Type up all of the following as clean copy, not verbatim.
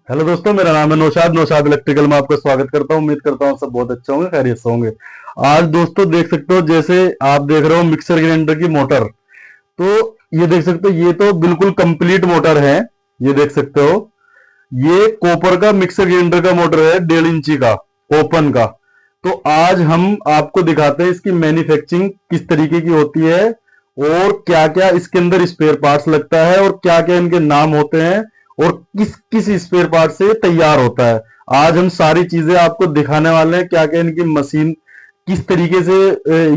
Hello दोस्तों, मेरा नाम है नौशाद। नौशाद इलेक्ट्रिकल में आपका स्वागत करता हूँ। उम्मीद करता हूँ सब बहुत अच्छे होंगे, खैरियत से होंगे। आज दोस्तों देख सकते हो, जैसे आप देख रहे हो मिक्सर ग्राइंडर की मोटर। तो ये देख सकते हो, ये तो बिल्कुल कंप्लीट मोटर है। ये देख सकते हो, ये कॉपर का मिक्सर ग्राइंडर का मोटर है, 1.5 इंची का, ओपन का। तो आज हम आपको दिखाते हैं इसकी मैन्युफैक्चरिंग किस तरीके की होती है और क्या क्या इसके अंदर स्पेयर पार्ट्स लगता है और क्या क्या इनके नाम होते हैं और किस किस स्पेयर पार्ट से ये तैयार होता है। आज हम सारी चीजें आपको दिखाने वाले हैं, क्या क्या इनकी मशीन किस तरीके से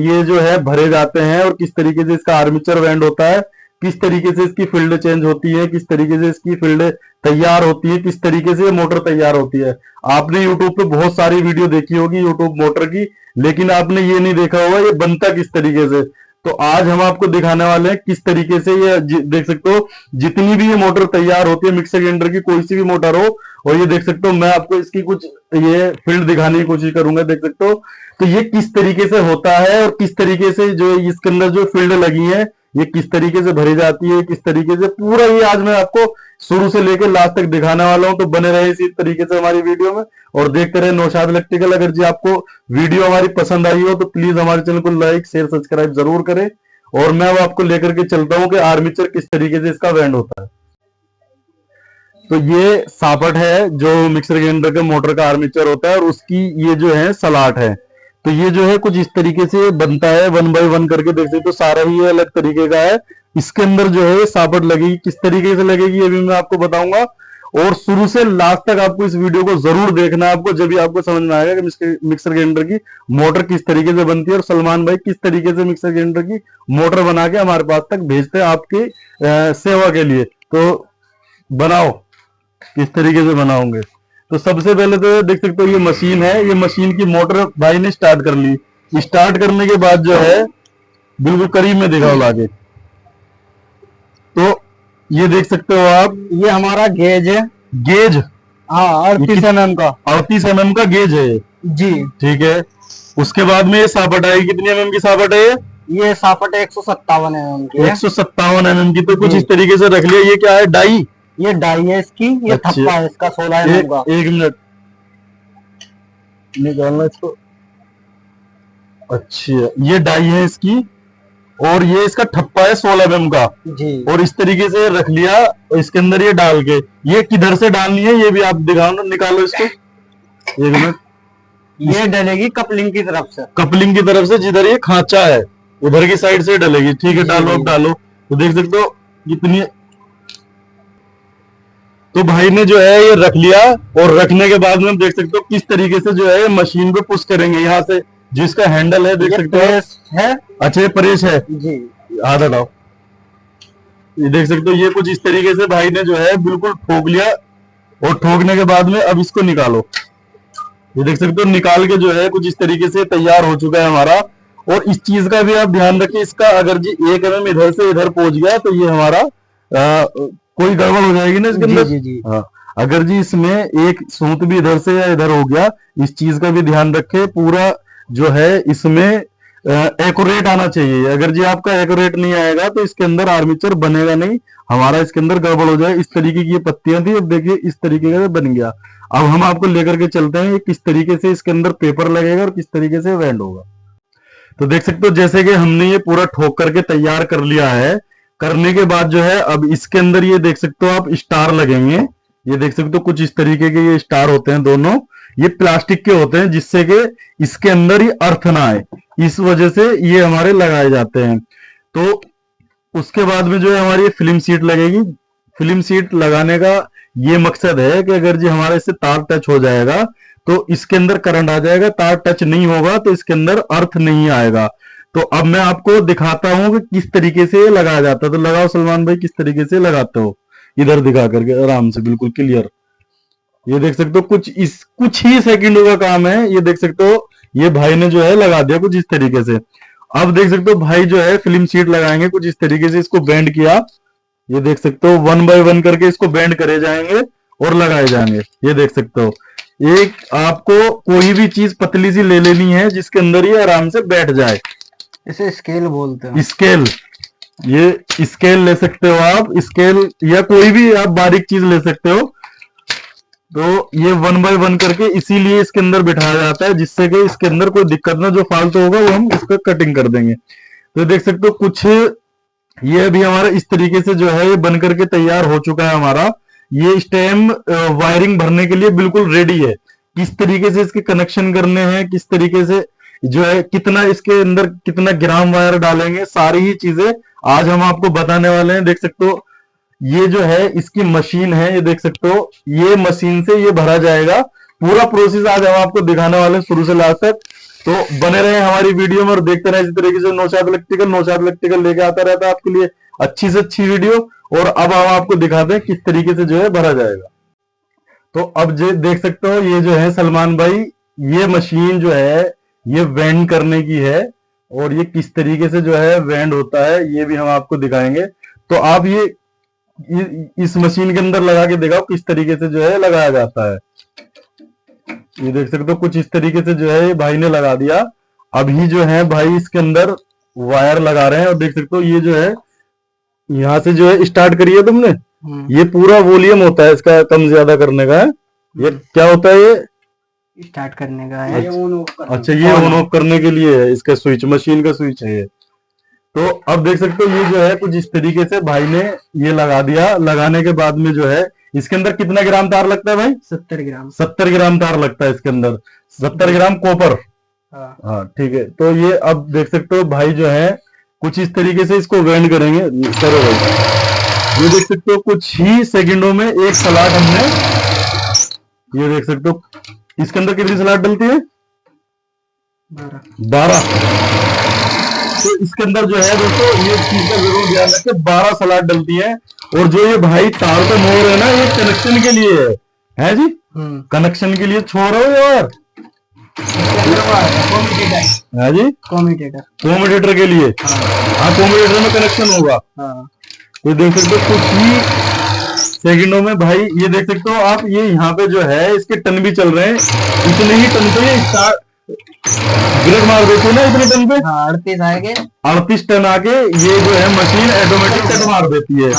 ये जो है भरे जाते हैं और किस तरीके से इसका आर्मेचर वेंड होता है, किस तरीके से इसकी फील्ड चेंज होती है, किस तरीके से इसकी फील्ड तैयार होती है, किस तरीके से मोटर तैयार होती है। आपने यूट्यूब पे बहुत सारी वीडियो देखी होगी यूट्यूब मोटर की, लेकिन आपने ये नहीं देखा होगा ये बनता किस तरीके से। तो आज हम आपको दिखाने वाले हैं किस तरीके से ये देख सकते हो, जितनी भी ये मोटर तैयार होती है मिक्सर ग्राइंडर की, कोई सी भी मोटर हो। और ये देख सकते हो, मैं आपको इसकी कुछ ये फील्ड दिखाने की कोशिश करूंगा। देख सकते हो, तो ये किस तरीके से होता है और किस तरीके से जो इसके अंदर जो फील्ड लगी है ये किस तरीके से भरी जाती है, किस तरीके से पूरा ये आज मैं आपको शुरू से लेकर लास्ट तक दिखाने वाला हूं। तो बने रहे इसी तरीके से हमारी वीडियो में और देखते रहे नौशाद इलेक्ट्रिकल। अगर जी आपको वीडियो हमारी पसंद आई हो तो प्लीज हमारे चैनल को लाइक शेयर सब्सक्राइब जरूर करें। और मैं अब आपको लेकर के चलता हूं कि आर्मेचर किस तरीके से इसका वेंड होता है। तो ये सापट है जो मिक्सर ग्राइंडर के मोटर का आर्मेचर होता है और उसकी ये जो है सलाट है। तो ये जो है कुछ इस तरीके से बनता है, 1 बाय 1 करके देख सकते हो। सारा ही ये अलग तरीके का है। इसके अंदर जो है सापट लगेगी, किस तरीके से लगेगी ये भी मैं आपको बताऊंगा। और शुरू से लास्ट तक आपको इस वीडियो को जरूर देखना है, आपको जब भी आपको समझ में आएगा कि मिक्सर ग्राइंडर की मोटर किस तरीके से बनती है और सलमान भाई किस तरीके से मिक्सर ग्राइंडर की मोटर बना के हमारे पास तक भेजते हैं आपकी सेवा के लिए। तो बनाओ, किस तरीके से बनाओगे। तो सबसे पहले तो देख सकते हो ये मशीन है, ये मशीन की मोटर भाई ने स्टार्ट कर ली। स्टार्ट करने के बाद जो है बिल्कुल करीब में दिखाओ लागे, तो ये देख सकते हो आप, ये हमारा गेज है। गेज। हाँ, 38 mm का। 38 mm का गेज है ये। जी। ठीक है। उसके बाद में ये सापट आएगी, कितनी एमएम की सापट है ये सापट 157 mm की है। 157 mm की। तो कुछ जी। इस तरीके से रख लिया। ये क्या है, डाई? ये डाई है इसकी, ये अच्छा। थप्पा है इसका 16 mm का। एक मिनट निकालना इसको। अच्छा, ये डाई है इसकी और ये इसका ठप्पा है 16 mm का। जी। और इस तरीके से रख लिया और इसके अंदर ये डाल के, ये किधर से डालनी है ये भी आप दिखाओ ना, निकालो इसको। एक मिनट। ये डलेगी कपलिंग की तरफ से। कपलिंग की तरफ से, जिधर ये खांचा है उधर की साइड से डलेगी। ठीक है, डालो अब डालो। तो देख सकते हो कितनी। तो भाई ने जो है ये रख लिया और रखने के बाद में देख सकते हो किस तरीके से जो है मशीन पे पुश करेंगे यहाँ से। जिसका हैंडल है देख सकते हो है। अच्छा, ये प्रेस है। जी। हाथ हटाओ। ये देख सकते हो, ये कुछ इस तरीके से भाई ने जो है बिल्कुल ठोक लिया और ठोकने के बाद में अब इसको निकालो। ये देख सकते हो निकाल के जो है कुछ इस तरीके से तैयार हो चुका है हमारा। और इस चीज का भी आप ध्यान रखिए, इसका अगर जी 1 mm इधर से इधर पहुंच गया तो ये हमारा कोई गड़बड़ हो जाएगी ना इसके अंदर। जी, जी। हाँ, अगर जी इसमें एक सूत भी इधर से या इधर हो गया, इस चीज का भी ध्यान रखे। पूरा जो है इसमें एक्यूरेट आना चाहिए। अगर जी आपका एक्यूरेट नहीं आएगा तो इसके अंदर आर्मेचर बनेगा नहीं, हमारा इसके अंदर गड़बड़ हो जाए। इस तरीके की ये पत्तियां थी, अब देखिए इस तरीके का बन गया। अब हम आपको लेकर के चलते हैं किस तरीके से इसके अंदर पेपर लगेगा और किस तरीके से वेंड होगा। तो देख सकते हो जैसे कि हमने ये पूरा ठोक करके तैयार कर लिया है। करने के बाद जो है अब इसके अंदर ये देख सकते हो आप स्टार लगेंगे। ये देख सकते हो कुछ इस तरीके के ये स्टार होते हैं दोनों। ये प्लास्टिक के होते हैं जिससे कि इसके अंदर ही अर्थ ना आए, इस वजह से ये हमारे लगाए जाते हैं। तो उसके बाद में जो है हमारी फिल्म सीट लगेगी। फिल्म सीट लगाने का ये मकसद है कि अगर जी हमारे इससे तार टच हो जाएगा तो इसके अंदर करंट आ जाएगा, तार टच नहीं होगा तो इसके अंदर अर्थ नहीं आएगा। तो अब मैं आपको दिखाता हूं कि किस तरीके से ये लगाया जाता है। तो लगाओ सलमान भाई, किस तरीके से लगाते हो, इधर दिखा करके आराम से बिल्कुल क्लियर। ये देख सकते हो कुछ ही सेकंडों का काम है। ये देख सकते हो ये भाई ने जो है लगा दिया कुछ इस तरीके से। अब देख सकते हो भाई जो है फिल्म सीट लगाएंगे कुछ इस तरीके से, इसको बेंड किया। ये देख सकते हो 1 बाय 1 करके इसको बेंड करे जाएंगे और लगाए जाएंगे। ये देख सकते हो, एक आपको कोई भी चीज पतली सी ले लेनी है जिसके अंदर ये आराम से बैठ जाए। इसे स्केल बोलते हैं। स्केल, ये स्केल ले सकते हो आप, स्केल या कोई भी आप बारीक चीज ले सकते हो। तो ये 1 बाय 1 करके इसीलिए इसके अंदर बिठाया जाता है, जिससे कि इसके अंदर कोई दिक्कत ना, जो फालतू होगा वो हम इस पर कटिंग कर देंगे। तो देख सकते हो कुछ ये अभी हमारा इस तरीके से जो है ये बन करके तैयार हो चुका है हमारा। ये स्टेम वायरिंग भरने के लिए बिल्कुल रेडी है। किस तरीके से इसके कनेक्शन करने हैं, किस तरीके से जो है, कितना इसके अंदर कितना ग्राम वायर डालेंगे, सारी ही चीजें आज हम आपको बताने वाले हैं। देख सकते हो ये जो है इसकी मशीन है, ये देख सकते हो, ये मशीन से ये भरा जाएगा। पूरा प्रोसेस आज हम आपको दिखाने वाले हैं शुरू से लास्ट तक। तो बने रहे हमारी वीडियो में और देखते रहे इसी तरीके से। नौशाद इलेक्ट्रिकल लेके आता रहता है आपके लिए अच्छी से अच्छी वीडियो। और अब हम आपको दिखाते हैं किस तरीके से जो है भरा जाएगा। तो अब जो देख सकते हो ये जो है सलमान भाई, ये मशीन जो है ये वेंड करने की है, और ये किस तरीके से जो है वेंड होता है ये भी हम आपको दिखाएंगे। तो आप ये इस मशीन के अंदर लगा के दिखाओ किस तरीके से जो है लगाया जाता है। ये देख सकते हो कुछ इस तरीके से जो है भाई ने लगा दिया। अभी जो है भाई इसके अंदर वायर लगा रहे हैं, और देख सकते हो ये जो है यहाँ से जो है स्टार्ट करिए तुमने। ये पूरा वॉल्यूम होता है इसका कम ज्यादा करने का है। ये क्या होता है, ये स्टार्ट करने का है। अच्छा ये ऑन ऑफ करने के लिए है, इसका स्विच, मशीन का स्विच है ये। तो अब देख सकते हो ये जो है कुछ इस तरीके से भाई ने ये लगा दिया। लगाने के बाद में जो है इसके अंदर कितना ग्राम तार लगता है भाई? 70 ग्राम। 70 ग्राम तार लगता है इसके अंदर, 70 ग्राम कॉपर। हाँ ठीक है। तो ये अब देख सकते हो भाई जो है कुछ इस तरीके से इसको वेंड करेंगे। करो भाई, ये देख सकते हो कुछ ही सेकंडों में एक सलाड हमने, ये देख सकते हो इसके अंदर कितनी सलाद डलती है? 12। तो इसके अंदर जो है दोस्तों ये चीज का जरूर ध्यान रखें, 12 सलाद डलती है। और जो ये भाई तार का मोड़ है ना, ये कनेक्शन के लिए है जी, कनेक्शन के लिए छोड़ रहे हो यार, है जी, कॉम्यूटेटर के लिए। हाँ कॉम्यूटेटर में कनेक्शन होगा। तो देख सकते हो कुछ ही सेकंडों में भाई, ये देख सकते हो आप, ये यहाँ पे जो है इसके टन भी चल रहे हैं। इतने ही टन पे ये ब्रेक मार देते हैं ना, इतने टन पे 38 आएंगे, 38 टन आके ये जो है मशीन ऑटोमेटिक कट मार देती है।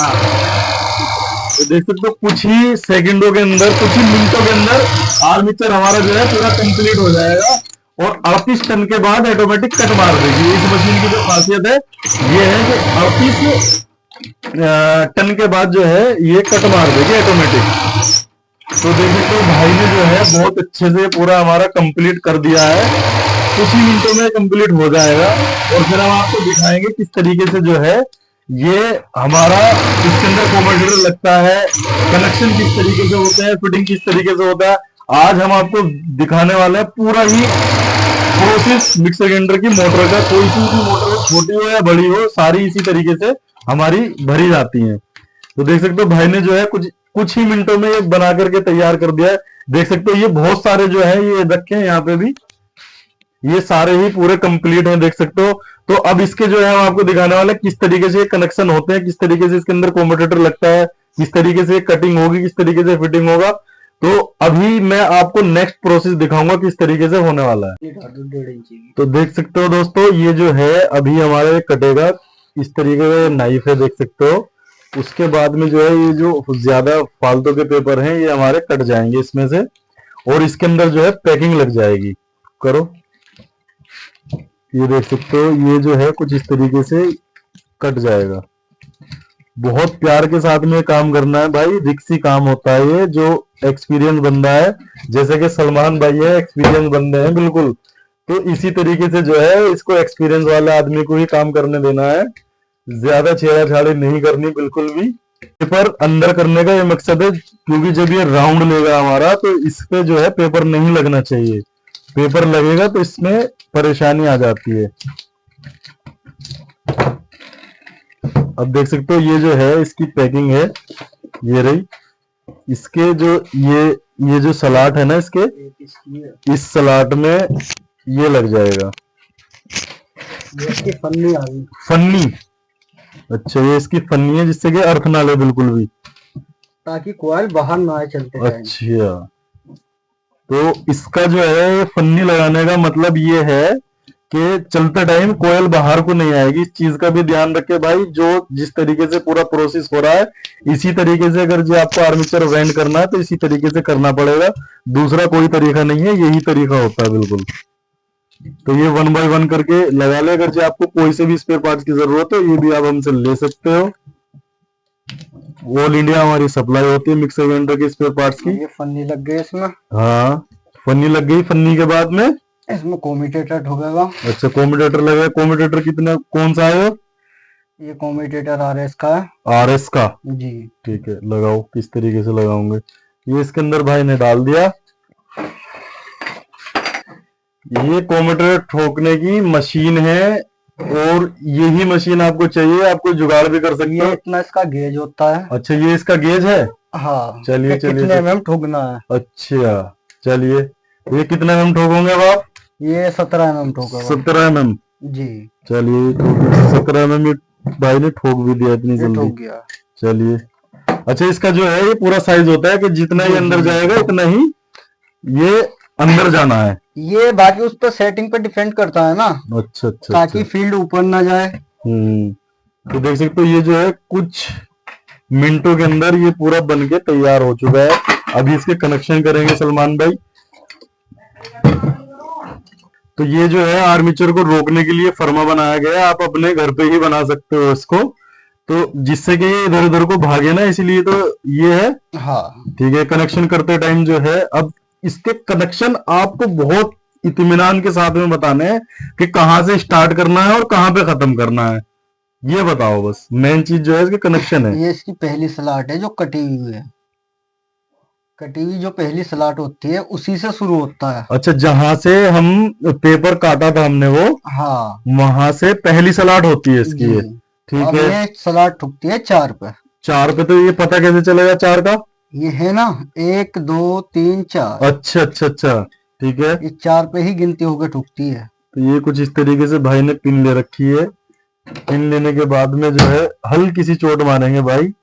तो देख सकते हो कुछ ही सेकंडों के अंदर, कुछ ही मिनटों के अंदर आर्मेचर हमारा जो है पूरा कंप्लीट हो जाएगा, और 38 टन के बाद ऑटोमेटिक कट मार देगी। इस मशीन की जो खासियत है ये है कि 38 टन के बाद जो है ये कट मार देगी ऑटोमेटिक। तो देख सकते हो भाई ने जो है बहुत अच्छे से पूरा हमारा कंप्लीट कर दिया है। कुछ ही मिनटों में कंप्लीट हो जाएगा, और फिर हम आपको दिखाएंगे किस तरीके से जो है ये हमारा इसके अंदर कॉम्यूटेटर लगता है, कनेक्शन किस तरीके से होते हैं, फिटिंग किस तरीके से होता है। आज हम आपको दिखाने वाले हैं पूरा ही प्रोसेस मिक्सर ग्राइंडर की मोटर का। कोई सी भी मोटर छोटी हो या बड़ी हो, सारी इसी तरीके से हमारी भरी जाती हैं। तो देख सकते हो भाई ने जो है कुछ ही मिनटों में ये बना करके तैयार कर दिया है। देख सकते हो ये बहुत सारे जो है ये रखे हैं यहाँ पे भी, ये सारे ही पूरे कंप्लीट हैं, देख सकते हो। तो अब इसके जो है हम आपको दिखाने वाले हैं किस तरीके से कनेक्शन होते हैं, किस तरीके से इसके अंदर कॉम्यूटेटर लगता है, किस तरीके से कटिंग होगी, किस तरीके से फिटिंग होगा। तो अभी मैं आपको नेक्स्ट प्रोसेस दिखाऊंगा किस तरीके से होने वाला है। तो देख सकते हो दोस्तों ये जो है अभी हमारे कटेगा, इस तरीके से नाइफ है, देख सकते हो। उसके बाद में जो है ये जो ज्यादा फालतू के पेपर हैं ये हमारे कट जाएंगे इसमें से, और इसके अंदर जो है पैकिंग लग जाएगी। करो, ये देख सकते हो ये जो है कुछ इस तरीके से कट जाएगा। बहुत प्यार के साथ में काम करना है भाई, रिक्सी काम होता है ये। जो एक्सपीरियंस बंदा है, जैसे कि सलमान भाई है, एक्सपीरियंस बंदे हैं बिल्कुल, तो इसी तरीके से जो है इसको एक्सपीरियंस वाले आदमी को ही काम करने देना है, ज्यादा छेड़ाछाड़ी नहीं करनी बिल्कुल भी। पेपर अंदर करने का ये मकसद है, क्योंकि जब ये राउंड लेगा हमारा तो इस पे जो है पेपर नहीं लगना चाहिए। पेपर लगेगा तो इसमें परेशानी आ जाती है। अब देख सकते हो ये जो है इसकी पैकिंग है, ये रही। इसके जो ये जो सलाट है ना, इसके इस सलाट में ये लग जाएगा, इसकी फन्नी आ गई। फन्नी, अच्छा ये इसकी फन्नी है जिससे कि अर्थ ना ले बिल्कुल भी, ताकि कॉइल बाहर ना आए चलते टाइम। अच्छा, तो इसका जो है फन्नी लगाने का मतलब ये है कि चलते टाइम कोयल बाहर को नहीं आएगी। इस चीज का भी ध्यान रखे भाई। जो जिस तरीके से पूरा प्रोसेस हो रहा है, इसी तरीके से अगर जो आपको आर्मेचर वेंड करना है तो इसी तरीके से करना पड़ेगा। दूसरा कोई तरीका नहीं है, यही तरीका होता है बिल्कुल। तो ये 1 बाय 1 करके लगा ले। अगर जो आपको कोई से भी स्पेयर पार्ट्स की जरूरत हो, ये भी आप हमसे ले सकते हो। ऑल इंडिया हमारी सप्लाई होती है मिक्सर ग्राइंडर के स्पेयर पार्ट्स की। ये फन्नी लग गई इसमें। हाँ, फन्नी लग गई। फन्नी के बाद में इसमें कोमिटेटर ठोकेगा। अच्छा, कोमिटेटर लगा। कोमिटेटर कितना, कौन सा है? ये कोमिटेटर RS का है। RS का, जी। ठीक है। लगाओ, किस तरीके से लगाओगे? ये इसके अंदर भाई ने डाल दिया। ये कोमिटेटर ठोकने की मशीन है, और यही मशीन आपको चाहिए, आपको जुगाड़ भी कर सकते ये हो। इतना इसका गेज होता है। अच्छा, ये इसका गेज है। हाँ। चलिए कि चलिए। कितने mm ठोकना है। अच्छा, चलिए। ये कितना mm ठोकोगे अब आप? ये 17 mm ठोकेगा। 17 mm। जी। चलिए, 17 mm भाई ने ठोक भी दिया इतनी ये जल्दी। ठोक गया। चलिए। अच्छा, इसका जो है ये पूरा साइज होता है कि जितना ही अंदर जाएगा इतना ही ये अंदर जाना है। ये बाकी उस पर सेटिंग पे डिपेंड करता है ना, अच्छा अच्छा ताकि अच्छा। फील्ड ऊपर ना जाए। तो देख सकते हो ये जो है कुछ मिनटों के अंदर ये पूरा बन के तैयार हो चुका है। अभी इसके कनेक्शन करेंगे सलमान भाई। तो ये जो है आर्मेचर को रोकने के लिए फर्मा बनाया गया है। आप अपने घर पे ही बना सकते हो इसको, तो जिससे कि ये इधर उधर को भागे ना, इसीलिए तो ये है। हाँ। ठीक है। कनेक्शन करते टाइम जो है, अब इसके कनेक्शन आपको बहुत इत्मीनान के साथ में बताने हैं कि कहां से स्टार्ट करना है और कहां पे खत्म करना है। ये बताओ बस, मेन चीज जो है इसके कनेक्शन है। ये इसकी पहली स्लॉट है जो कटी हुई है। कटी हुई जो पहली स्लॉट होती है उसी से शुरू होता है। अच्छा, जहां से हम पेपर काटा था हमने वो, हाँ। वहां से पहली स्लॉट होती है इसकी ये। ठीक अब है। ये स्लॉट ठुकती है 4 पे। 4 पे, तो ये पता कैसे चलेगा 4 का? ये है ना 1 2 3 4। अच्छा अच्छा अच्छा, ठीक है। ये 4 पे ही गिनती होकर ठुकती है। तो ये कुछ इस तरीके से भाई ने पिन ले रखी है। पिन लेने के बाद में जो है हल्की सी चोट मारेंगे भाई,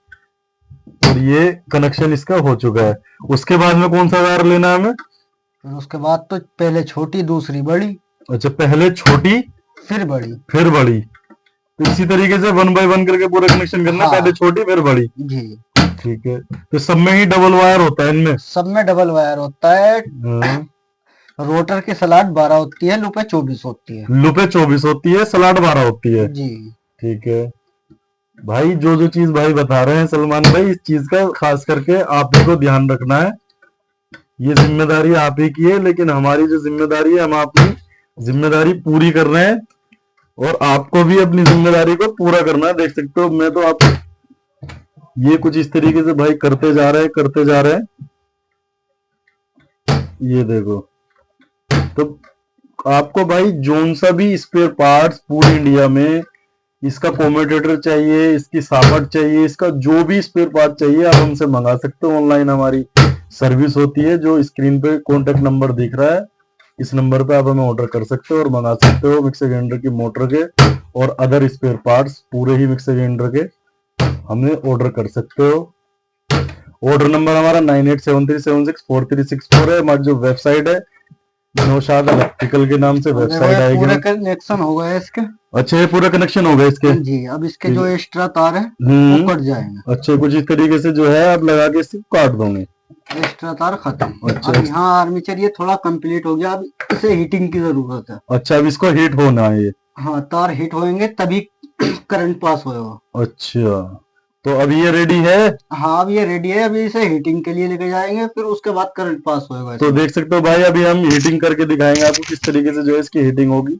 और ये कनेक्शन इसका हो चुका है। उसके बाद में कौन सा वायर लेना है हमें? फिर उसके बाद तो पहले छोटी दूसरी बड़ी। अच्छा, पहले छोटी फिर बड़ी। फिर बड़ी। तो इसी तरीके से 1 बाय 1 करके पूरा कनेक्शन करना। हाँ। पहले छोटी फिर बड़ी। जी। ठीक है। तो सब में ही डबल वायर होता है इनमें? सब में डबल वायर होता है। हाँ। रोटर की स्लॉट 12 होती है, लूपे 24 होती है। लूपे 24 होती है, स्लॉट 12 होती है। जी। ठीक है भाई। जो जो चीज भाई बता रहे हैं सलमान भाई, इस चीज का खास करके आप ही को ध्यान रखना है। ये जिम्मेदारी आप ही की है, लेकिन हमारी जो जिम्मेदारी है, हम अपनी जिम्मेदारी पूरी कर रहे हैं, और आपको भी अपनी जिम्मेदारी को पूरा करना है। देख सकते हो, मैं तो आप ये कुछ इस तरीके से भाई करते जा रहे हैं, करते जा रहे हैं। ये देखो। तो आपको भाई जोन सा भी स्पेयर पार्ट्स पूरे इंडिया में, इसका कोमेटेटर चाहिए, इसकी सापट चाहिए, इसका जो भी स्पेयर पार्ट चाहिए आप हमसे मंगा सकते हो। ऑनलाइन हमारी सर्विस होती है, जो स्क्रीन पे कॉन्टेक्ट नंबर दिख रहा है, इस नंबर पे आप हमें ऑर्डर कर सकते हो और मंगा सकते हो। मिक्सर ग्राइंडर की मोटर के और अदर स्पेयर पार्ट्स पूरे ही मिक्सर ग्राइंडर के हमें ऑर्डर कर सकते हो। ऑर्डर नंबर हमारा 9873764364 है। हमारी जो वेबसाइट है नौशाद इलेक्ट्रिकल के नाम से वेबसाइट आएगी। पूरा कनेक्शन हो गया इसके। अच्छा, ये पूरा कनेक्शन हो गया इसके। जी। अब इसके जो एक्स्ट्रा तार है हम्म। वो कट जाएंगे। अच्छा, कुछ इस तरीके से जो है आप लगा के इसको काट दोगे। एक्स्ट्रा तार खत्म। अच्छा। अब यहाँ आर्मीचर ये थोड़ा कंप्लीट हो गया, अब इसे हीटिंग की जरूरत है। अच्छा, अब इसको हीट होना है ये। हाँ, तार हीट होंगे तभी करंट पास होगा। अच्छा, तो अब ये रेडी है। हाँ, अब ये रेडी है। अभी इसे हीटिंग के लिए लेके जाएंगे, फिर उसके बाद करंट पास होगा। तो देख सकते हो भाई, अभी हम हीटिंग करके दिखाएंगे आपको किस तरीके से जो है इसकी हीटिंग होगी।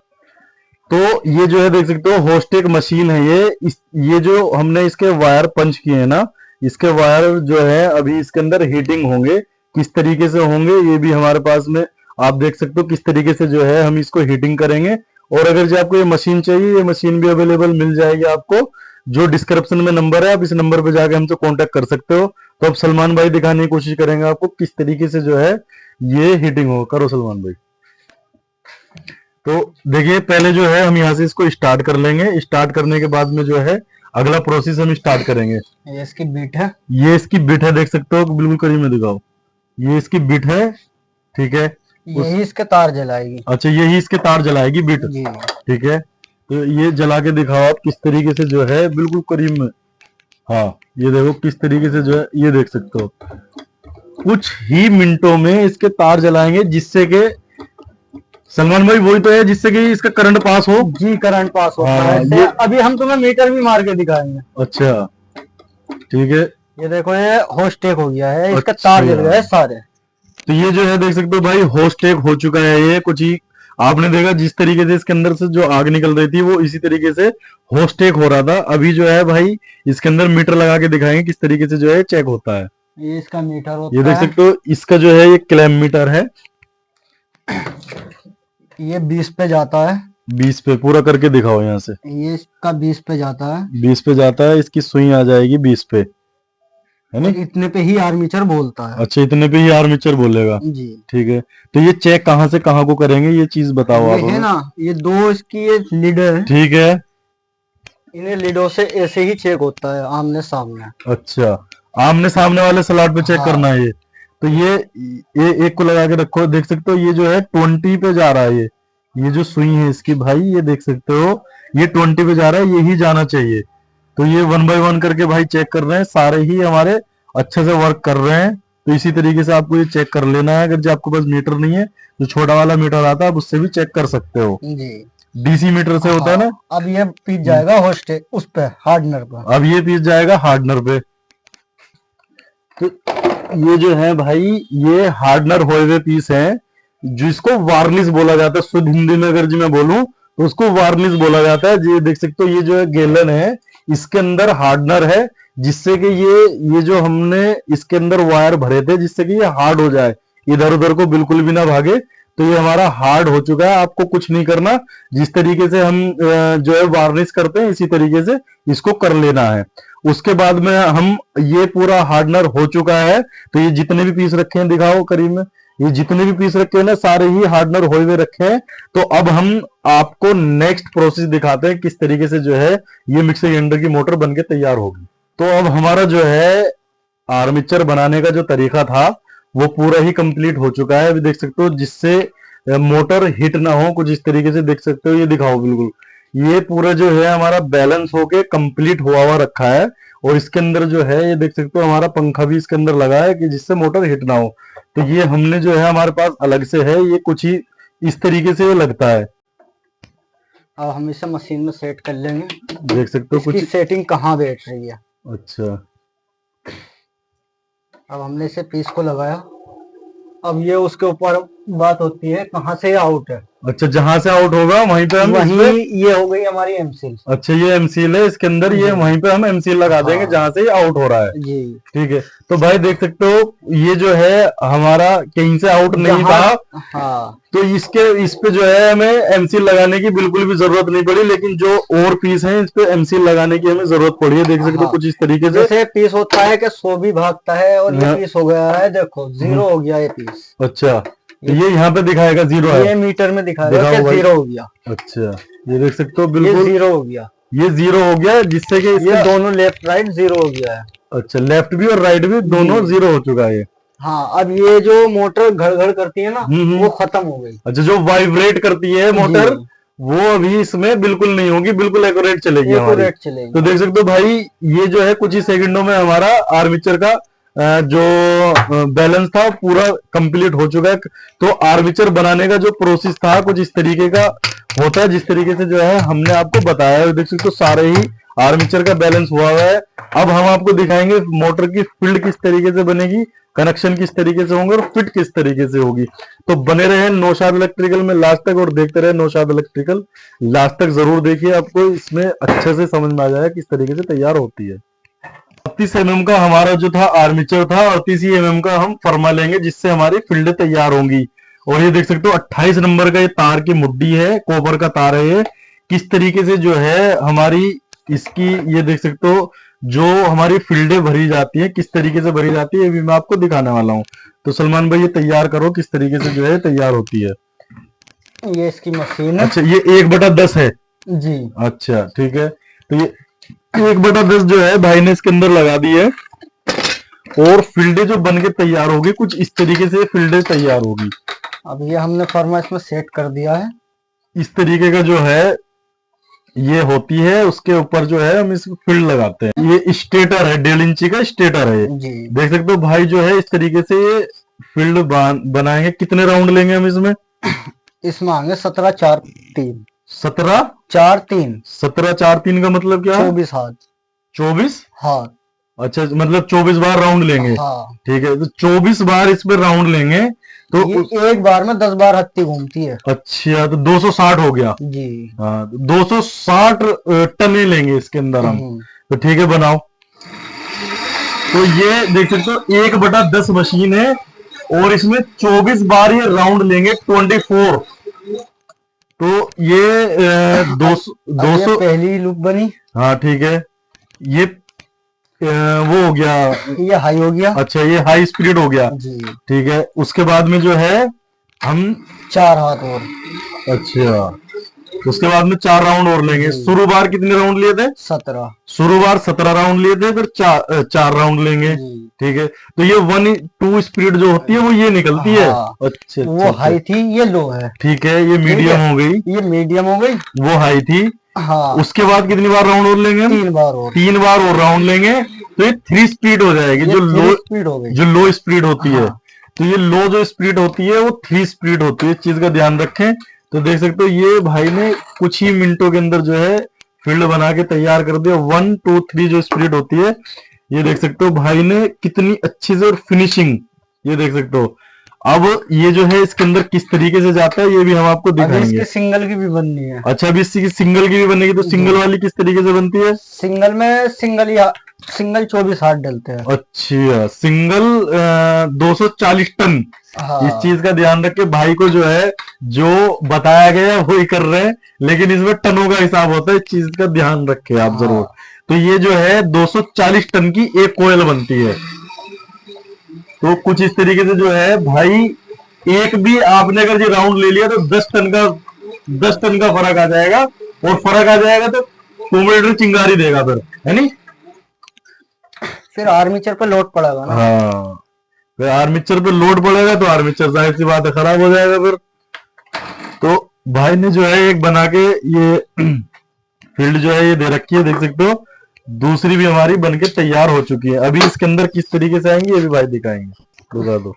तो ये जो है देख सकते हो होस्टेक मशीन है ये। ये जो हमने इसके वायर पंच किए हैं ना, इसके वायर जो है अभी इसके अंदर हीटिंग होंगे। किस तरीके से होंगे ये भी हमारे पास में आप देख सकते हो, किस तरीके से जो है हम इसको हीटिंग करेंगे। और अगर जो आपको ये मशीन चाहिए, ये मशीन भी अवेलेबल मिल जाएगी आपको। जो डिस्क्रिप्शन में नंबर है, आप इस नंबर पे जाके हमसे कांटेक्ट कर सकते हो। तो अब सलमान भाई दिखाने की कोशिश करेंगे आपको किस तरीके से जो है ये हीटिंग हो। करो सलमान भाई। तो देखिए, पहले जो है हम यहाँ से इसको स्टार्ट कर लेंगे। स्टार्ट करने के बाद में जो है अगला प्रोसेस हम स्टार्ट करेंगे। ये इसकी बिट है। ये इसकी बिट है, देख सकते हो, बिल्कुल करीब में दिखाओ। ये इसकी बिट है। ठीक है। यही इसके तार जलाएगी। अच्छा, यही इसके तार जलाएगी बिट। जी ठीक है, तो ये जला के दिखाओ आप किस तरीके से जो है, बिल्कुल करीब में। हाँ, ये देखो किस तरीके से जो है, ये देख सकते हो कुछ ही मिनटों में इसके तार जलाएंगे, जिससे कि सलमान भाई वही तो है जिससे कि इसका करंट पास हो। जी, करंट पास होता हाँ, है इससे। अभी हम तुम्हें मीटर भी मार के दिखाएंगे। अच्छा ठीक है, ये देखो, ये होस्टेक हो गया है, इसका अच्छा। तार जल गया है सारे। तो ये जो है देख सकते हो भाई, होस्टेक हो चुका है। ये कुछ ही आपने देखा जिस तरीके से इसके अंदर से जो आग निकल रही थी, वो इसी तरीके से होस्टेक हो रहा था। अभी जो है भाई इसके अंदर मीटर लगा के दिखाएंगे किस तरीके से जो है चेक होता है। ये इसका मीटर होता ये देख है। सकते हो, इसका जो है ये क्लैम मीटर है। ये 20 पे जाता है। 20 पे पूरा करके दिखाओ यहाँ से। ये इसका 20 पे जाता है। 20 पे जाता है, इसकी सुई आ जाएगी 20 पे, है और नहीं? इतने पे ही आर्मीचर बोलता है। अच्छा, इतने पे ही आर्मेचर बोलेगा। जी। ठीक है, तो ये चेक कहाँ से कहाँ को करेंगे, ये चीज बताओ ये आप है हमें। ना, ये दो इसकी ये लीड है। ठीक है, इन्हें लीडों से ऐसे ही चेक होता है, आमने सामने। अच्छा, आमने सामने वाले स्लॉट पे चेक हाँ। करना है ये। तो ये एक को लगा के रखो, देख सकते हो ये जो है 20 पे जा रहा है। ये जो सुई है इसकी भाई, ये देख सकते हो ये 20 पे जा रहा है, यही जाना चाहिए। तो ये 1 बाय 1 करके भाई चेक कर रहे हैं, सारे ही हमारे अच्छे से वर्क कर रहे हैं। तो इसी तरीके से आपको ये चेक कर लेना है। अगर जो आपके पास मीटर नहीं है, जो छोटा वाला मीटर आता है, आप उससे भी चेक कर सकते हो। जी। डीसी मीटर से होता है ना। अब ये पीस जाएगा होस्टेक उस पे, हार्डनर पे। अब ये पीस जाएगा हार्डनर पे। तो ये जो है भाई, ये हार्डनर हुए हुए पीस है, जिसको वार्निश बोला जाता है। शुद्ध हिंदी में अगर जी मैं बोलूं तो उसको वार्निश बोला जाता है। ये देख सकते हो, ये जो है गैलन है, इसके अंदर हार्डनर है, जिससे कि ये जो हमने इसके अंदर वायर भरे थे, जिससे कि ये हार्ड हो जाए, इधर उधर को बिल्कुल भी ना भागे। तो ये हमारा हार्ड हो चुका है। आपको कुछ नहीं करना, जिस तरीके से हम जो है वार्निश करते हैं, इसी तरीके से इसको कर लेना है। उसके बाद में हम, ये पूरा हार्डनर हो चुका है। तो ये जितने भी पीस रखे हैं, दिखाओ करीब में, ये जितने भी पीस रखे हैं ना, सारे ही हार्डनर हुए हुए रखे हैं। तो अब हम आपको नेक्स्ट प्रोसेस दिखाते हैं, किस तरीके से जो है ये मिक्सर ग्राइंडर की मोटर बनके तैयार होगी। तो अब हमारा जो है आर्मेचर बनाने का जो तरीका था, वो पूरा ही कंप्लीट हो चुका है। अभी देख सकते हो, जिससे मोटर हिट ना हो, कुछ इस तरीके से देख सकते हो। ये दिखाओ, बिल्कुल ये पूरा जो है हमारा बैलेंस होके कंप्लीट हुआ हुआ रखा है। और इसके अंदर जो है, ये देख सकते हो, हमारा पंखा भी इसके अंदर लगा है, कि जिससे मोटर हिट ना हो। तो ये हमने जो है हमारे पास अलग से है, ये कुछ ही इस तरीके से ये लगता है। अब हम इसे मशीन में सेट कर लेंगे। देख सकते हो इसकी कुछ। सेटिंग कहाँ बैठ रही है। अच्छा, अब हमने इसे पीस को लगाया। अब ये उसके ऊपर बात होती है कहाँ से आउट है। अच्छा, जहां से आउट होगा वहीं पे हम वहीं ये हो गई हमारी एमसील। अच्छा, ये एमसील है इसके अंदर, ये वहीं पे हम एमसील लगा देंगे जहां से ये आउट हो रहा है। जी। ठीक है, तो भाई देख सकते हो, ये जो है हमारा कहीं से आउट नहीं था। हाँ। तो इस पे जो है हमें एमसील लगाने की बिल्कुल भी जरूरत नहीं पड़ी, लेकिन जो और पीस है, इस पे एमसील लगाने की हमें जरूरत पड़ी है। देख सकते हो कुछ इस तरीके से। जैसे पीस होता है कि 100 भी भागता है, और ये पीस हो गया है, देखो 0 हो गया ये पीस। अच्छा, ये यहाँ पे दिखाएगा 0 है, ये मीटर में दिखाएगा कि 0 हो गया। अच्छा, ये देख सकते हो, ये बिल्कुल 0 हो गया। ये 0 हो गया, जिससे कि ये दोनों लेफ्ट राइट 0 हो गया है। अच्छा, लेफ्ट भी और राइट भी दोनों 0 हो चुका है। हाँ, अब ये जो मोटर घड़ घड़ करती है ना, वो खत्म हो गई। अच्छा, जो वाइब्रेट करती है मोटर, वो अभी इसमें बिल्कुल नहीं होगी, बिल्कुल एक्यूरेट चलेगी हमारी। तो देख सकते हो भाई, ये जो है कुछ ही सेकंडों में हमारा आर्मेचर का जो बैलेंस था पूरा कंप्लीट हो चुका है। तो आर्मेचर बनाने का जो प्रोसेस था, कुछ इस तरीके का होता है, जिस तरीके से जो है हमने आपको बताया है। देख सकते हो, सारे ही आर्मेचर का बैलेंस हुआ हुआ है। अब हम आपको दिखाएंगे मोटर की फील्ड किस तरीके से बनेगी, कनेक्शन किस तरीके से होंगे और फिट किस तरीके से होगी। तो बने रहे नौशाद इलेक्ट्रिकल में लास्ट तक, और देखते रहे नौशाद इलेक्ट्रिकल लास्ट तक जरूर देखिए, आपको इसमें अच्छे से समझ में आ जाएगा किस तरीके से तैयार होती है। 38 mm का हमारा जो था आर्मेचर था, 38 mm का हम फर्मा लेंगे, जिससे हमारी फील्ड तैयार होंगी। और ये देख सकते हो 28 नंबर का ये तार की मुड्डी है, कॉपर का तार है। ये किस तरीके से जो है हमारी इसकी, ये देख सकते हो, जो हमारी फील्डें भरी जाती है, किस तरीके से भरी जाती है, ये भी मैं आपको दिखाने वाला हूँ। तो सलमान भाई, ये तैयार करो किस तरीके से जो है तैयार होती है। ये इसकी मशीन है। अच्छा, ये 1/10 है जी। अच्छा, ठीक है। तो ये 1/10 जो है भाई ने इसके अंदर लगा दी है, और फील्डें जो बनके तैयार होगी, कुछ इस तरीके से फील्डें तैयार होगी। अब ये हमने फर्मा इसमें सेट कर दिया है। इस तरीके का जो है ये होती है, उसके ऊपर जो है हम इसको फील्ड लगाते हैं। ये स्टेटर है, 1.5 इंची का स्टेटर है ये। जी देख सकते हो भाई जो है इस तरीके से ये फील्ड बनाएंगे। कितने राउंड लेंगे हम इसमें? इसमें आएंगे 17-4-3। 17-4-3। 17-4-3 का मतलब क्या है? 24 हाथ। 24 हाथ। अच्छा, मतलब 24 बार राउंड लेंगे। हाँ, ठीक है, तो 24 बार इस पे राउंड लेंगे तो ये एक बार में 10 बार हत्ती घूमती है। अच्छा, तो 260 हो गया। जी हाँ, तो 260 टने लेंगे इसके अंदर हम। तो ठीक है, बनाओ। तो ये देख सकते हो 1/10 मशीन है और इसमें 24 बार ये राउंड लेंगे, 24। तो ये 200 पहली लूप बनी। हाँ ठीक है, ये वो हो गया, ये हाई हो गया। अच्छा ये हाई स्पीड हो गया। जी ठीक है, उसके बाद में जो है हम 4 हाथ और। अच्छा, उसके बाद में 4 राउंड और लेंगे। शुरू बार कितने राउंड लिए थे? 17। शुरू बार 17 राउंड लिए थे, फिर 4 राउंड लेंगे। ठीक है, तो ये 1:2 स्पीड जो होती है वो ये निकलती है। हाँ, अच्छा, वो हाई थी, ये लो है। ठीक है, ये मीडियम हो गई, ये मीडियम हो गई, वो हाई थी। हाँ, उसके बाद कितनी बार राउंड और लेंगे? 3 बार और। 3 बार और राउंड लेंगे तो ये 3 स्पीड हो जाएगी। जो लो स्पीड हो गई, जो लो स्पीड होती है, हाँ। तो ये लो जो स्पीड होती है वो 3 स्पीड होती है। इस चीज का ध्यान रखें। तो देख सकते हो ये भाई ने कुछ ही मिनटों के अंदर जो है फील्ड बना के तैयार कर दिया। 1 2 3 जो स्पीड होती है, ये देख सकते हो भाई ने कितनी अच्छी से, और फिनिशिंग ये देख सकते हो। अब ये जो है इसके अंदर किस तरीके से जाता है ये भी हम आपको दिखाएंगे। इसकी सिंगल की भी बननी है। अच्छा, अभी इसकी सिंगल की भी बनेगी। तो सिंगल वाली किस तरीके से बनती है? सिंगल में सिंगल 24 हाथ डलते हैं। अच्छा, सिंगल 240 टन। हाँ। इस चीज का ध्यान रखे, भाई को जो है जो बताया गया वही कर रहे हैं, लेकिन इसमें टनों का हिसाब होता है। इस चीज का ध्यान रखे आप जरूर। तो ये जो है 240 टन की एक कोयल बनती है। तो कुछ इस तरीके से जो है भाई, एक भी आपने अगर ये राउंड ले लिया तो 10 टन का फर्क आ जाएगा। और फर्क आ जाएगा तो कॉम्पिटिटर चिंगारी देगा फिर, है नहीं? फिर आर्मीचर पे लोड पड़ेगा ना। हाँ, फिर आर्मीचर पे लोड पड़ेगा तो आर्मीचर जाहिर सी बात है खराब हो जाएगा फिर। तो भाई ने जो है एक बना के ये फील्ड जो है ये दे रखी है, देख सकते हो। दूसरी भी हमारी बनके तैयार हो चुकी है। अभी इसके अंदर किस तरीके से आएंगे ये भी भाई दिखाएंगे। बता दो।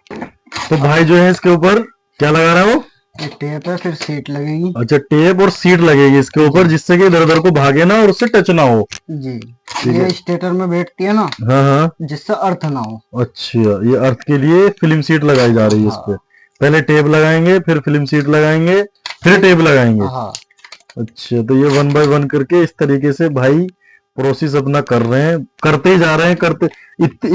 तो भाई जो है इसके ऊपर क्या लगा रहा है वो? ये टेप है, फिर सीट लगेगी। अच्छा, टेप और सीट लगेगी इसके ऊपर, जिससे कि इधर उधर को भागे ना और उससे टच ना हो। जी, ये स्टेटर में बैठती है ना, हाँ हाँ, जिससे अर्थ ना हो। अच्छा, ये अर्थ के लिए फिल्म सीट लगाई जा रही है। इस पे पहले टेप लगाएंगे, फिर फिल्म सीट लगाएंगे, फिर टेप लगाएंगे। हाँ। अच्छा, तो ये 1 बाय 1 करके इस तरीके से भाई प्रोसेस अपना कर रहे हैं, करते ही जा रहे हैं, करते।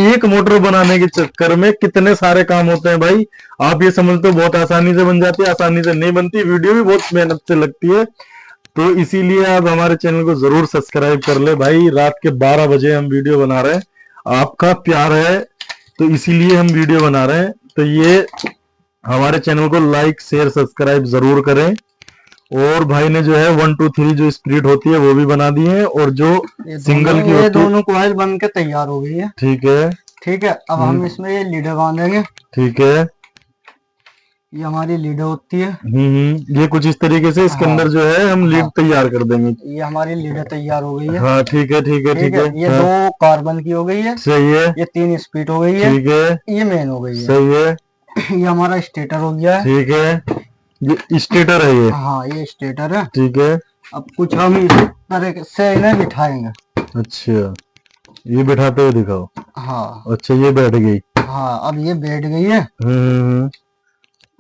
एक मोटर बनाने के चक्कर में कितने सारे काम होते हैं भाई। आप ये समझते हो बहुत आसानी से बन जाती है, आसानी से नहीं बनती। वीडियो भी बहुत मेहनत से लगती है। तो इसीलिए आप हमारे चैनल को जरूर सब्सक्राइब कर ले भाई। रात के 12 बजे हम वीडियो बना रहे हैं, आपका प्यार है तो इसीलिए हम वीडियो बना रहे हैं। तो ये हमारे चैनल को लाइक शेयर सब्सक्राइब जरूर करें। और भाई ने जो है 1 2 3 जो स्प्लिट होती है वो भी बना दी है, और जो सिंगल की होती है, दोनों कॉइल बन के तैयार हो गई है। ठीक है, ठीक है। अब हम इसमें ये लीडर बांधेंगे। ठीक है, ये हमारी लीडर होती है। ये कुछ इस तरीके से इसके अंदर जो है हम लीड तैयार कर देंगे। ये हमारी लीडर तैयार हो गई है। हाँ ठीक है, ठीक है, ठीक है। ये 2 कार्बन की हो गई है। सही है। ये 3 स्पीड हो गई है। ठीक है, ये मेन हो गई है। सही है। ये हमारा स्टेटर हो गया है। ठीक है, ये स्टेटर है ये। हाँ, ये स्टेटर है। ठीक है। अब कुछ हम इस तरह से इन्हें बिठाएंगे। अच्छा, ये बिठाते हुए दिखाओ। हाँ। अच्छा, ये बैठ गई। हाँ, अब ये बैठ गई है।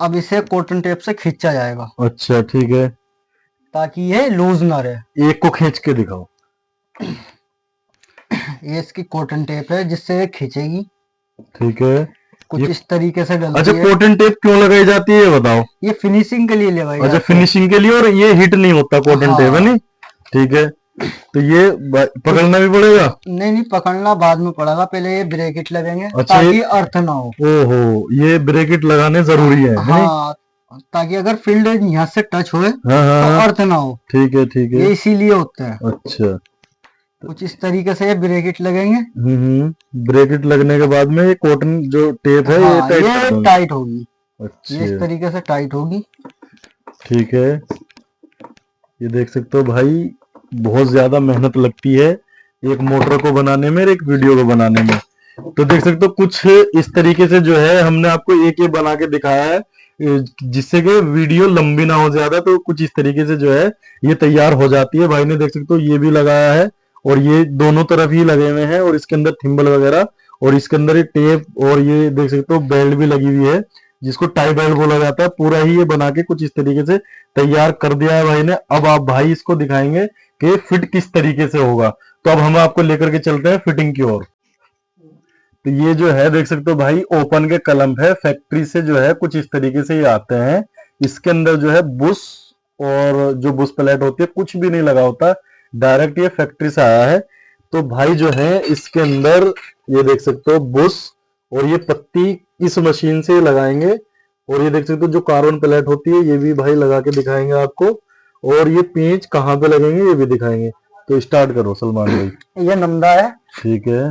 अब इसे कॉटन टेप से खींचा जाएगा। अच्छा, ठीक है, ताकि ये लूज ना रहे। एक को खींच के दिखाओ। ये इसकी कॉटन टेप है जिससे ये खींचेगी। ठीक है, कुछ इस तरीके से डलती अच्छा, है। कॉटन टेप क्यों लगाई जाती है ये बताओ। ये फिनिशिंग के लिए लगाई अच्छा, जाती है। फिनिशिंग के लिए, और ये हिट नहीं होता कॉटन टेप, है नहीं? ठीक है, तो ये पकड़ना भी पड़ेगा। नहीं, पकड़ना बाद में पड़ेगा, पहले ये ब्रेकेट लगेंगे। अच्छा, ताकि अर्थ ना हो। ओहो, ये ब्रेकेट लगाने जरूरी है नहीं? हाँ, ताकि अगर फील्ड यहाँ से टच होए हाँ, तो अर्थ ना हो। ठीक है, ठीक है, ये इसीलिए होता है। अच्छा, कुछ इस तरीके से ये ब्रेकेट लगेंगे। ब्रेकेट लगने के बाद में ये कॉटन जो टेप है ये टाइट टाइट होगी। ये अच्छे, इस तरीके से टाइट होगी। ठीक है। ये देख सकते हो भाई, बहुत ज्यादा मेहनत लगती है एक मोटर को बनाने में और एक वीडियो को बनाने में। तो देख सकते हो कुछ इस तरीके से जो है हमने आपको एक ये बना के दिखाया है, जिससे कि वीडियो लंबी ना हो ज्यादा। तो कुछ इस तरीके से जो है ये तैयार हो जाती है। भाई ने देख सकते हो ये भी लगाया है और ये दोनों तरफ ही लगे हुए हैं, और इसके अंदर थिम्बल वगैरह, और इसके अंदर ये टेप, और ये देख सकते हो बेल्ट भी लगी हुई है जिसको टाई बेल्ट बोला जाता है। पूरा ही ये बना के कुछ इस तरीके से तैयार कर दिया है भाई ने। अब आप भाई इसको दिखाएंगे कि फिट किस तरीके से होगा। तो अब हम आपको लेकर के चलते हैं फिटिंग की ओर। तो ये जो है देख सकते हो भाई, ओपन के कलम है, फैक्ट्री से जो है कुछ इस तरीके से ये आते हैं। इसके अंदर जो है बुश, और जो बुश प्लेट होती है कुछ भी नहीं लगा होता, डायरेक्ट ये फैक्ट्री से आया है। तो भाई जो है इसके अंदर ये देख सकते हो बुश, और ये पत्ती इस मशीन से लगाएंगे। और ये देख सकते हो जो कार्बन प्लेट होती है ये भी भाई लगा के दिखाएंगे आपको, और ये पेंच कहाँ पे लगेंगे ये भी दिखाएंगे। तो स्टार्ट करो सलमान भाई। ये नमदा है, ठीक है।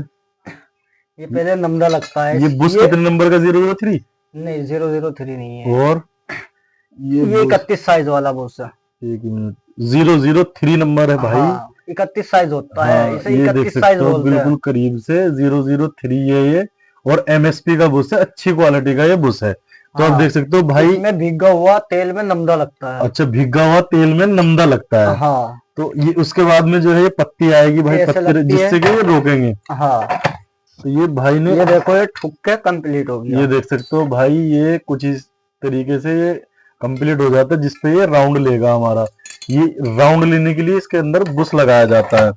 ये पहले नमदा लगता है। ये बुश ये कितने नंबर का 003? नहीं 003 नहीं है, और ये ये बुश 31 साइज वाला बुश है। 1 मिनट, 003 नंबर है भाई। हाँ 31 साइज होता है, हाँ, इसे ये देख 31 साइज सकते हो बोलते बिल्कुल हैं। करीब से 003 है ये, और एमएसपी का बुश है, अच्छी क्वालिटी का ये बुश है। तो आप हाँ देख सकते हो भाई। इसमें भीगा हुआ तेल में नमदा लगता है। अच्छा, भीगा हुआ तेल में नमदा लगता है। हाँ तो ये उसके बाद में जो है ये पत्ती आएगी भाई, ये ऐसे पत्ती लगती है। जिससे कि ये रोकेंगे। हाँ तो ये भाई ने, ये देखो ये ठुक के कंप्लीट हो गया। ये देख सकते हो भाई, ये कुछ इस तरीके से ये कंप्लीट हो जाता है, जिसपे ये राउंड लेगा हमारा। ये राउंड लेने के लिए इसके अंदर बुश लगाया जाता है।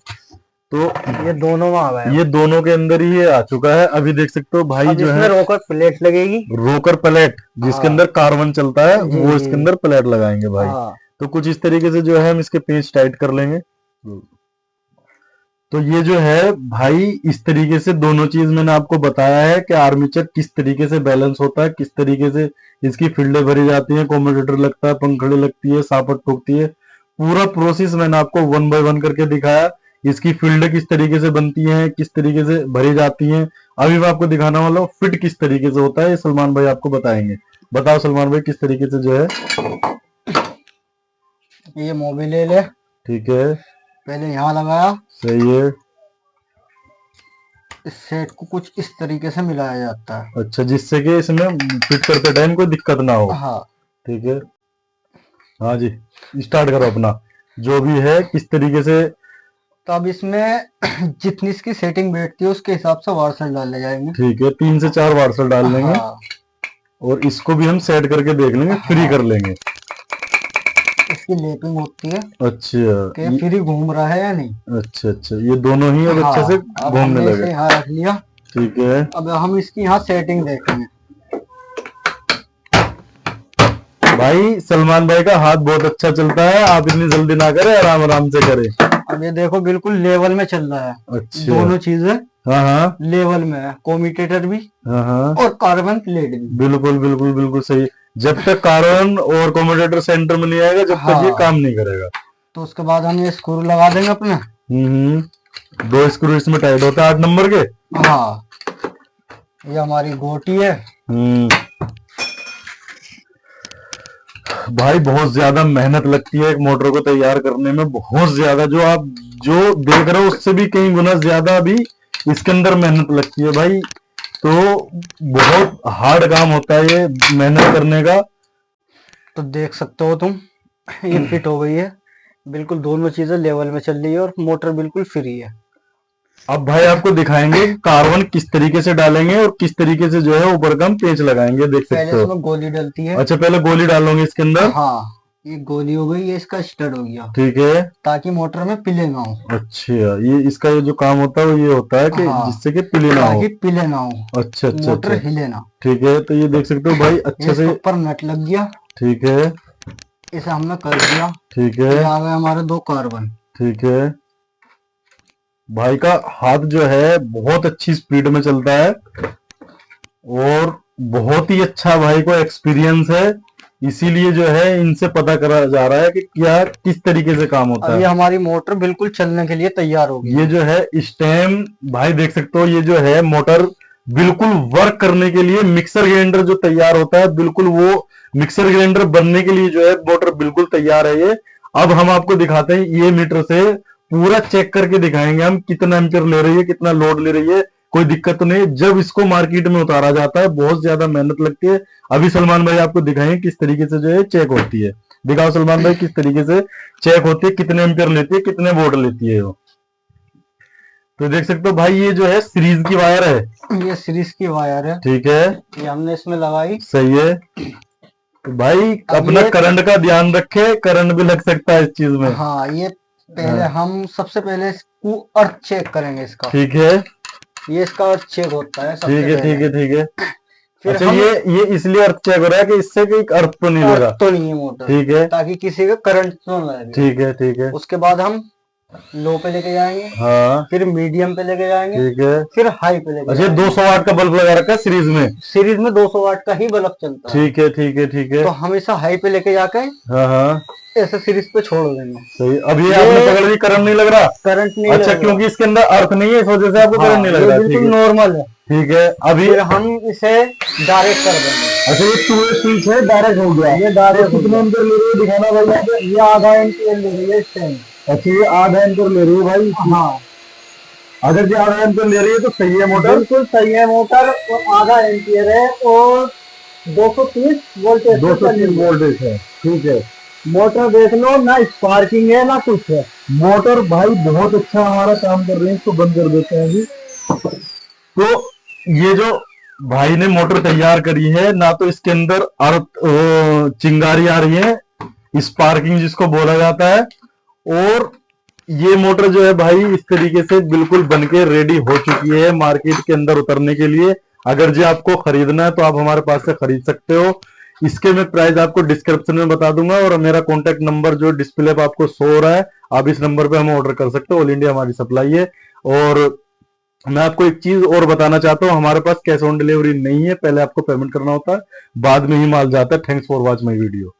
तो ये दोनों में आ गए। ये दोनों के अंदर ही ये आ चुका है। अभी देख सकते हो भाई अब जो इसमें है रोकर प्लेट लगेगी। रोकर प्लेट, जिसके हाँ अंदर कार्बन चलता है जी वो जी। इसके अंदर प्लेट लगाएंगे भाई। हाँ तो कुछ इस तरीके से जो है हम इसके पेंच टाइट कर लेंगे। तो ये जो है भाई इस तरीके से दोनों चीज मैंने आपको बताया है कि आर्मेचर किस तरीके से बैलेंस होता है, किस तरीके से इसकी फील्डें भरी जाती हैं, कम्यूटेटर लगता है, पंखड़ी लगती है, सापट ठोकती है। पूरा प्रोसेस मैंने आपको 1 बाय 1 करके दिखाया। इसकी फील्ड किस तरीके से बनती हैं, किस तरीके से भरी जाती हैं। अभी मैं आपको दिखाने वाला हूँ फिट किस तरीके से होता है, ये सलमान भाई आपको बताएंगे। बताओ सलमान भाई किस तरीके से जो है। ये मोबिल ले ले, ठीक है, पहले यहाँ लगाया। सही है। इस सेट को कुछ इस तरीके से मिलाया जाता है। अच्छा, जिससे कि इसमें फिट करते टाइम कोई दिक्कत ना हो। हाँ ठीक है, हाँ जी, स्टार्ट करो अपना जो भी है किस तरीके से। तो अब इसमें जितनी इसकी सेटिंग बैठती है उसके हिसाब से वार्सल डाले जाएंगे। ठीक है, 3 से 4 वार्सल डाल लेंगे। हाँ और इसको भी हम सेट करके देख लेंगे, फ्री कर लेंगे। इसकी लेपिंग होती है अच्छा, कि फ्री घूम रहा है या नहीं। अच्छा अच्छा, ये दोनों ही अब अच्छे से अब घूमने हमने इसे लगे। यहाँ रख लिया। ठीक है, अब हम इसकी यहाँ सेटिंग देखेंगे। भाई सलमान भाई का हाथ बहुत अच्छा चलता है, आप इतनी जल्दी ना करें, आराम आराम से करें। अब ये देखो बिल्कुल लेवल में चल रहा है। अच्छा, दोनों चीजें हाँ हाँ लेवल में है, कम्यूटेटर भी हाँ हाँ, और कार्बन प्लेट भी। बिल्कुल बिल्कुल बिल्कुल सही। जब तक कार्बन और कम्यूटेटर सेंटर में नहीं आएगा जब तक ये हाँ। काम नहीं करेगा। तो उसके बाद हम ये स्क्रू लगा देंगे अपने। 2 स्क्रू इसमें टाइट होता है 8 नंबर के। हाँ ये हमारी गोटी है। भाई बहुत ज्यादा मेहनत लगती है एक मोटर को तैयार करने में, बहुत ज्यादा। जो आप जो देख रहे हो उससे भी कई गुना ज्यादा भी इसके अंदर मेहनत लगती है भाई। तो बहुत हार्ड काम होता है ये मेहनत करने का। तो देख सकते हो तुम, ये फिट हो गई है बिल्कुल, दोनों चीजें लेवल में चल रही है और मोटर बिल्कुल फ्री है। अब भाई आपको दिखाएंगे कार्बन किस तरीके से डालेंगे और किस तरीके से जो है ऊपर का हम पेंच लगाएंगे, देख पहले सकते हो। इसमें गोली डलती है। अच्छा, पहले गोली डालोगे इसके अंदर। हाँ ये गोली हो गई, ये इसका स्टड हो गया, ठीक है, ताकि मोटर में पिले ना हो। अच्छा, ये इसका ये जो काम होता है वो ये होता है कि हाँ, जिससे कि पिले ना हो। ताकि पिले ना हो, अच्छा अच्छा मोटर अच्छा, हिले ना। ठीक है। तो ये देख सकते हो भाई अच्छे ये से। इसके ऊपर नट लग गया, ठीक है, इसे हमने कर दिया। ठीक ये है, आ गए हमारे 2 कार्बन। ठीक है। भाई का हाथ जो है बहुत अच्छी स्पीड में चलता है और बहुत ही अच्छा भाई को एक्सपीरियंस है, इसीलिए जो है इनसे पता करा जा रहा है कि क्या किस तरीके से काम होता अब है। ये हमारी मोटर बिल्कुल चलने के लिए तैयार हो गई। ये जो है स्टेम, भाई देख सकते हो ये जो है मोटर बिल्कुल वर्क करने के लिए मिक्सर ग्राइंडर जो तैयार होता है, बिल्कुल वो मिक्सर ग्राइंडर बनने के लिए जो है मोटर बिल्कुल तैयार है ये। अब हम आपको दिखाते हैं ये मीटर से पूरा चेक करके दिखाएंगे हम कितना एम्पियर ले रही है, कितना लोड ले रही है। कोई दिक्कत तो नहीं। जब इसको मार्केट में उतारा जाता है बहुत ज्यादा मेहनत लगती है। अभी सलमान भाई आपको दिखाएंगे किस तरीके से जो है चेक होती है। दिखाओ सलमान भाई किस तरीके से चेक होती है, कितने एम्पियर लेती है, कितने वोल्ट लेती है वो। तो देख सकते हो भाई ये जो है सीरीज की वायर है, ये सीरीज की वायर है, ठीक है, ये हमने इसमें लगाई। सही है। तो भाई अपना करंट का ध्यान रखे, करंट भी लग सकता है इस चीज में। हाँ, ये पहले हम सबसे पहले इसको अर्थ चेक करेंगे इसका, ठीक है, ये इसका अर्थ चेक होता है सबसे ठीक है, पहले। ठीक है, ठीक है। फिर अच्छा हम ये इसलिए अर्थ चेक हो रहा है कि इससे कोई अर्थ तो नहीं लगा, अर्थ तो नहीं है मोटर, ठीक है, ताकि किसी का करंट तो ना लगे। ठीक है, ठीक है। उसके बाद हम लो पे लेके जाएंगे, हाँ, फिर मीडियम पे लेके जाएंगे, ठीक है। फिर हाई पे लेके अच्छा जाएंगे। 200 वाट का बल्ब लगा रखा है सीरीज में, सीरीज में 200 वाट का ही बल्ब चलता है। ठीक है, ठीक है, ठीक है। तो हम इसे हाई पे लेके जाके हाँ हाँ, ऐसे सीरीज पे छोड़ देंगे। सही। अब ये आपने पकड़ ली, करंट नहीं लग रहा। करंट नहीं अच्छा, लगेगा। क्योंकि इसके अंदर अर्थ नहीं है इस वजह से आपको करंट नहीं लग रहा। बिल्कुल ठीक है, नॉर्मल है। ठीक है। अभी फिर हम इसे डायरेक्ट कर देंगे। अच्छा ये टू वे स्विच है, डायरेक्ट हो गया। ये डायरेक्ट तो कितने एम्पियर ले रही है दिखाना भाई यहाँ पे। ये आधा एम्पियर ले रही है इस टाइम। अच्छा ये आधा एम्पियर ले रही है भाई। हाँ, अगर ये आधा एम्पियर ले रही है तो सही है मोटर, बिल्कुल सही है मोटर। और आधा एम्पियर है और 230 वोल्टेज 230 वोल्टेज है, ठीक है। मोटर देख लो, ना स्पार्किंग है ना कुछ है। मोटर भाई बहुत अच्छा हमारा काम कर रही है। इसको बंद कर देते हैं अभी। तो ये जो भाई ने मोटर तैयार करी है, ना तो इसके अंदर अर्थ चिंगारी आ रही है, स्पार्किंग जिसको बोला जाता है, और ये मोटर जो है भाई इस तरीके से बिल्कुल बनके रेडी हो चुकी है मार्केट के अंदर उतरने के लिए। अगर जो आपको खरीदना है तो आप हमारे पास से खरीद सकते हो। इसके मैं प्राइस आपको डिस्क्रिप्शन में बता दूंगा, और मेरा कॉन्टेक्ट नंबर जो डिस्प्ले पे आपको शो हो रहा है, आप इस नंबर पे हमें ऑर्डर कर सकते हो। ऑल इंडिया हमारी सप्लाई है। और मैं आपको एक चीज और बताना चाहता हूँ, हमारे पास कैश ऑन डिलीवरी नहीं है, पहले आपको पेमेंट करना होता है, बाद में ही माल जाता है। Thanks for watch my video.